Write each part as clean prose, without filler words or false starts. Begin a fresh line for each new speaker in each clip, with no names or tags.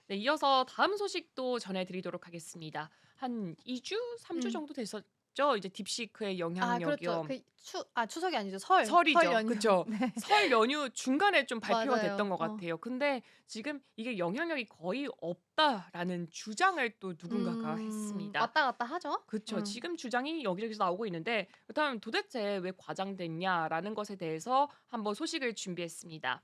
네, 이어서 다음 소식도 전해드리도록 하겠습니다. 한 2주, 3주
음.
정도 됐었죠. 이제 딥시크의
아 그렇죠.
영향력이요.
추석이 아니죠. 설
설이죠.
연휴.
그쵸.
네.
설 연휴 중간에 좀 발표가 됐던
맞아요.
것 같아요. 근데 지금 이게 영향력이 거의 없다라는 주장을 또 누군가가 했습니다.
왔다 갔다 하죠.
그쵸. 지금 주장이 여기저기서 나오고 있는데 그렇다면 도대체 왜 과장됐냐라는 것에 대해서 한번 소식을 준비했습니다.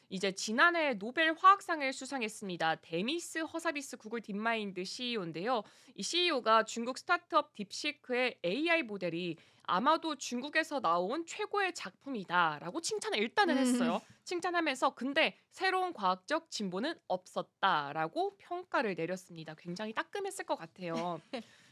이제 지난해 노벨 화학상을 수상했습니다. 데미스 허사비스 구글 딥마인드 CEO인데요. 이 CEO가 중국 스타트업 딥시크의 AI 모델이 아마도 중국에서 나온 최고의 작품이다라고 칭찬을 일단은
음.
했어요. 칭찬하면서 근데 새로운 과학적 진보는 없었다라고 평가를 내렸습니다. 굉장히 따끔했을 것 같아요.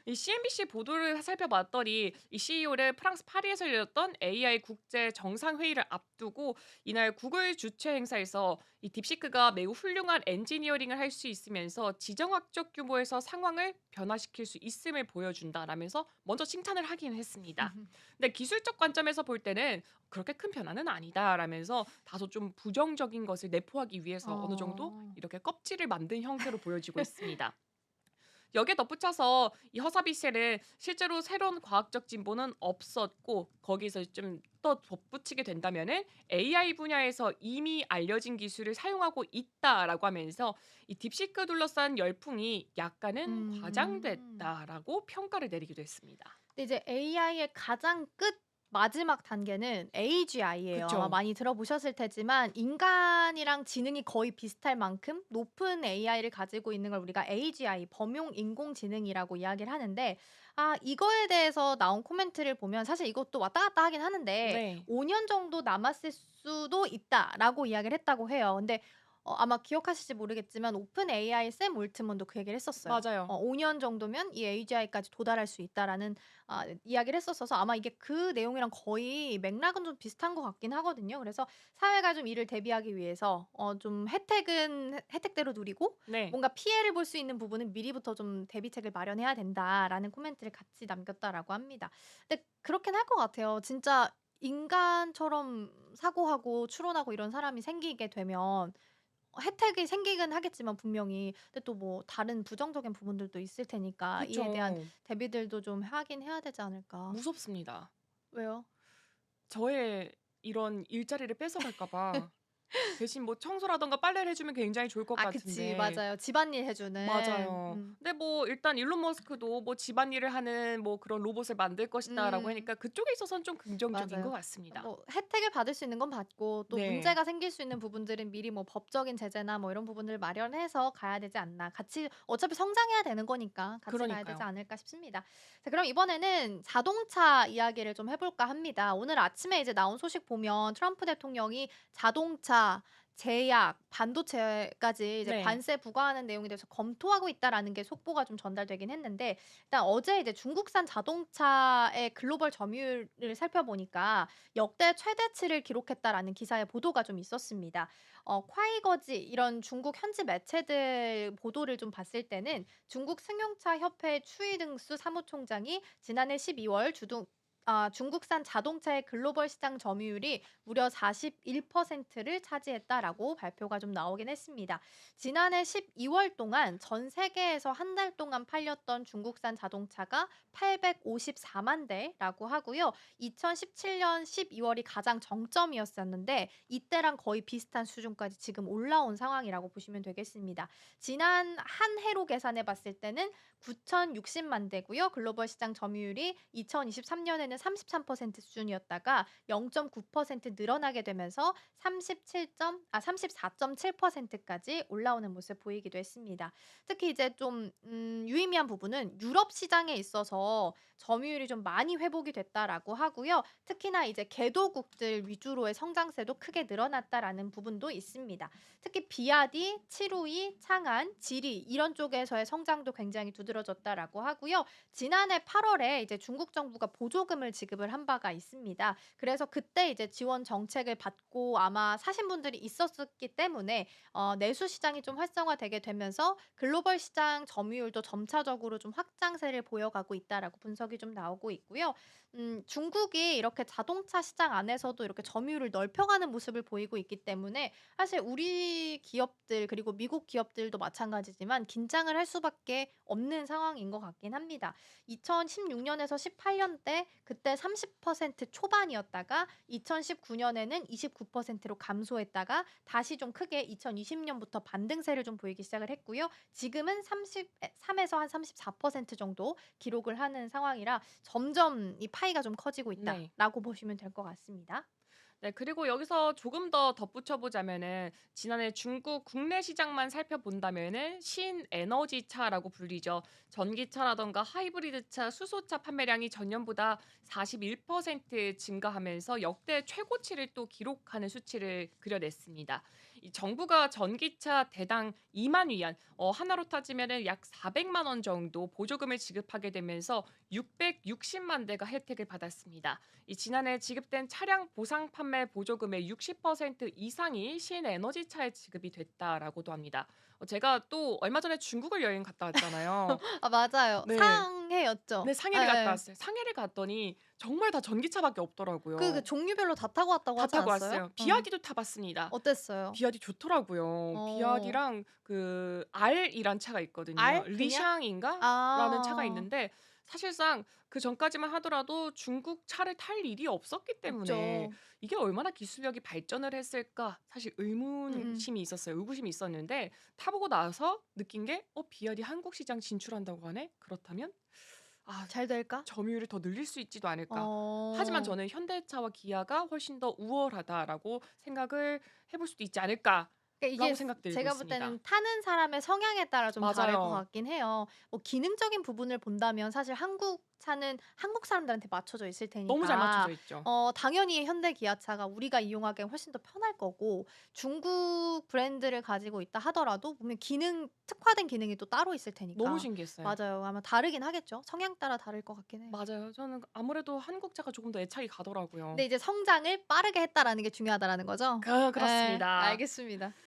이 CNBC 보도를 살펴봤더니 이 CEO를 프랑스 파리에서 열렸던 AI 국제 정상회의를 앞두고 이날 구글 주최 행사에서 이 딥시크가 매우 훌륭한 엔지니어링을 할 수 있으면서 지정학적 규모에서 상황을 변화시킬 수 있음을 보여준다라면서 먼저 칭찬을 하긴 했습니다. 근데 기술적 관점에서 볼 때는 그렇게 큰 변화는 아니다라면서 다소 좀 부정적인 것을 내포하기 위해서 어느 정도
어.
이렇게 껍질을 만든 형태로 보여지고 있습니다. 여기에 덧붙여서 이 허사비셀은 실제로 새로운 과학적 진보는 없었고 거기서 좀 더 덧붙이게 된다면은 AI 분야에서 이미 알려진 기술을 사용하고 있다라고 하면서 이 딥시크 둘러싼 열풍이 약간은
음.
과장됐다라고 평가를 내리기도 했습니다.
근데 이제 AI의 가장 끝 마지막 단계는 AGI예요. 아마
그쵸.
많이 들어보셨을 테지만 인간이랑 지능이 거의 비슷할 만큼 높은 AI를 가지고 있는 걸 우리가 AGI, 범용 인공지능이라고 이야기를 하는데 이거에 대해서 나온 코멘트를 보면 사실 이것도 왔다 갔다 하긴 하는데
네.
"5년 정도 남았을 수도 있다."라고 이야기를 했다고 해요. 근데 아마 기억하실지 모르겠지만 오픈 AI의 샘 올트먼도 그 얘기를 했었어요.
맞아요.
5년 정도면 이 AGI까지 도달할 수 있다."라는 이야기를 했었어서 아마 이게 그 내용이랑 거의 맥락은 좀 비슷한 것 같긴 하거든요. 그래서 사회가 좀 이를 대비하기 위해서 좀 혜택은 혜택대로 누리고
네.
뭔가 피해를 볼 수 있는 부분은 미리부터 좀 대비책을 마련해야 된다라는 코멘트를 같이 남겼다라고 합니다. 근데 그렇긴 할 것 같아요. 진짜 인간처럼 사고하고 추론하고 이런 사람이 생기게 되면 혜택이 생기긴 하겠지만 분명히 근데 또 뭐 다른 부정적인 부분들도 있을 테니까 이에 대한
그쵸.
대비들도 좀 하긴 해야 되지 않을까.
무섭습니다.
왜요?
저의 이런 일자리를 뺏어갈까 봐. 대신 뭐 청소라든가 빨래를 해 주면 굉장히 좋을 것
그치.
같은데
맞아요. 집안일 해 주는.
맞아요. 근데 뭐 일단 일론 머스크도 뭐 "집안일을 하는 뭐 그런 로봇을 만들 것이다."라고
음.
하니까 그쪽에 있어서는 좀 긍정적인 것
맞아요.
같습니다.
뭐 혜택을 받을 수 있는 건 받고 또
네.
문제가 생길 수 있는 부분들은 미리 뭐 법적인 제재나 뭐 이런 부분을 마련해서 가야 되지 않나. 같이 어차피 성장해야 되는 거니까 같이 가야 되지
그러니까요.
않을까 싶습니다. 자 그럼 이번에는 자동차 이야기를 좀 해 볼까 합니다. 오늘 아침에 이제 나온 소식 보면 트럼프 대통령이 자동차, 제약, 반도체까지 이제
네.
관세 부과하는 내용에 대해서 검토하고 있다라는 게 속보가 좀 전달되긴 했는데 일단 어제 이제 중국산 자동차의 글로벌 점유율을 살펴보니까 역대 최대치를 기록했다라는 기사의 보도가 좀 있었습니다. 콰이거지 이런 중국 현지 매체들 보도를 좀 봤을 때는 중국 승용차 협회 추이등수 사무총장이 지난해 12월 중국산 자동차의 글로벌 시장 점유율이 무려 41%를 차지했다라고 발표가 좀 나오긴 했습니다. 지난해 12월 동안 전 세계에서 한 달 동안 팔렸던 중국산 자동차가 854만 대라고 하고요. 2017년 12월이 가장 정점이었었는데 이때랑 거의 비슷한 수준까지 지금 올라온 상황이라고 보시면 되겠습니다. 지난 한 해로 계산해 봤을 때는 9,060만 대고요. 글로벌 시장 점유율이 2023년에는 33% 수준이었다가 0.9% 늘어나게 되면서 34.7%까지 올라오는 모습 보이기도 했습니다. 특히 이제 좀 유의미한 부분은 유럽 시장에 있어서 점유율이 좀 많이 회복이 됐다라고 하고요. 특히나 이제 개도국들 위주로의 성장세도 크게 늘어났다라는 부분도 있습니다. 특히 비아디, 칠우이, 창안, 지리 이런 쪽에서의 성장도 굉장히 두드러졌다라고 하고요. 지난해 8월에 이제 중국 정부가 보조금 보조금을 지급을 한 바가 있습니다. 그래서 그때 이제 지원 정책을 받고 아마 사신 분들이 있었기 때문에 내수 시장이 좀 활성화되게 되면서 글로벌 시장 점유율도 점차적으로 좀 확장세를 보여가고 있다라고 분석이 좀 나오고 있고요. 중국이 이렇게 자동차 시장 안에서도 이렇게 점유율을 넓혀가는 모습을 보이고 있기 때문에 사실 우리 기업들 그리고 미국 기업들도 마찬가지지만 긴장을 할 수밖에 없는 상황인 것 같긴 합니다. 2016년에서 18년 때 그때 30% 초반이었다가 2019년에는 29%로 감소했다가 다시 좀 크게 2020년부터 반등세를 좀 보이기 시작을 했고요. 지금은 33에서 한 34% 정도 기록을 하는 상황이라 점점 이 파이가 좀 커지고
네.
있다라고 보시면 될 것 같습니다.
네, 그리고 여기서 조금 더 덧붙여 보자면은 지난해 중국 국내 시장만 살펴본다면은 신에너지차라고 불리죠. 전기차라던가 하이브리드차, 수소차 판매량이 전년보다 41% 증가하면서 역대 최고치를 또 기록하는 수치를 그려냈습니다. 이 정부가 전기차 대당 2만 위안, 하나로 따지면은 약 400만 원 정도 보조금을 지급하게 되면서 660만 대가 혜택을 받았습니다. 이 지난해 지급된 차량 보상 판매 보조금의 60% 이상이 신에너지차에 지급이 됐다라고도 합니다. 제가 또 얼마 전에 중국을 여행 갔다 왔잖아요.
아 맞아요.
네.
상해였죠.
네, 상해를 갔다
예예.
왔어요. 상해를 갔더니 정말 다 전기차밖에
그
없더라고요.
종류별로 다 타고 왔다고
다
하지
타고
않았어요?
왔어요. 비아디도 타 봤습니다.
어땠어요?
비아디 좋더라고요.
어.
비아디랑 그 R이란 차가 있거든요.
알 그냥?
리샹인가? 라는 차가
아.
있는데 사실상 그전까지만 하더라도 중국 차를 탈 일이 없었기 때문에
없죠.
'이게 얼마나 기술력이 발전을 했을까?' 사실
음음.
의문심이 있었어요. 의구심이 있었는데 타 보고 나서 느낀 게 '어 비아디 한국 시장 진출한다고 하네? 그렇다면 아
잘 될까?
점유율을 더 늘릴 수 있지도 않을까?' 하지만
어.
저는 '현대차와 기아가 훨씬 더 우월하다.'라고 생각을 해볼 수도 있지
그러니까
않을까라고
이게
생각들고
제가 볼 때는
있습니다.
타는 사람의 성향에 따라 좀 다를 것
맞아요.
같긴 해요. 뭐 기능적인 부분을 본다면 사실 한국 차는 한국 사람들한테 맞춰져 있을
너무 잘
테니까
맞춰져 있죠.
당연히 현대 기아차가 우리가 이용하기엔 훨씬 더 편할 거고 중국 브랜드를 가지고 있다 하더라도 보면 특화된 기능이 또 따로 있을
너무
테니까
신기했어요.
맞아요. 아마 다르긴 하겠죠. 성향 따라 다를 것 같긴 해요.
맞아요. 저는 아무래도 한국차가 조금 더 애착이 가더라고요.
근데 이제 성장을 빠르게 했다라는 게 중요하다라는 거죠? 예.
그렇습니다.
알겠습니다.